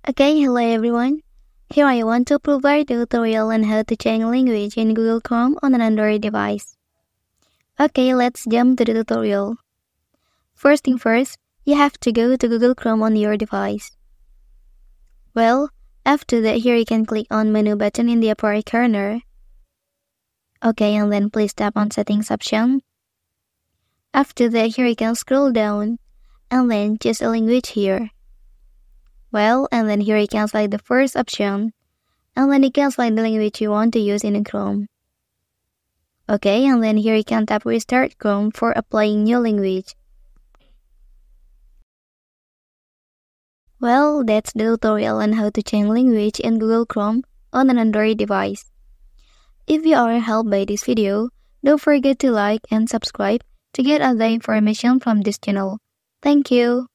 Okay, hello everyone. Here I want to provide a tutorial on how to change language in Google Chrome on an Android device. Okay, let's jump to the tutorial. First thing first, you have to go to Google Chrome on your device. Well, after that here you can click on menu button in the upper right corner. Okay, and then please tap on settings option. After that here you can scroll down and then choose a language here. Well, and then here you can select the first option, and then you can select the language you want to use in Chrome. Okay, and then here you can tap Restart Chrome for applying new language. Well, that's the tutorial on how to change language in Google Chrome on an Android device. If you are helped by this video, don't forget to like and subscribe to get other information from this channel. Thank you.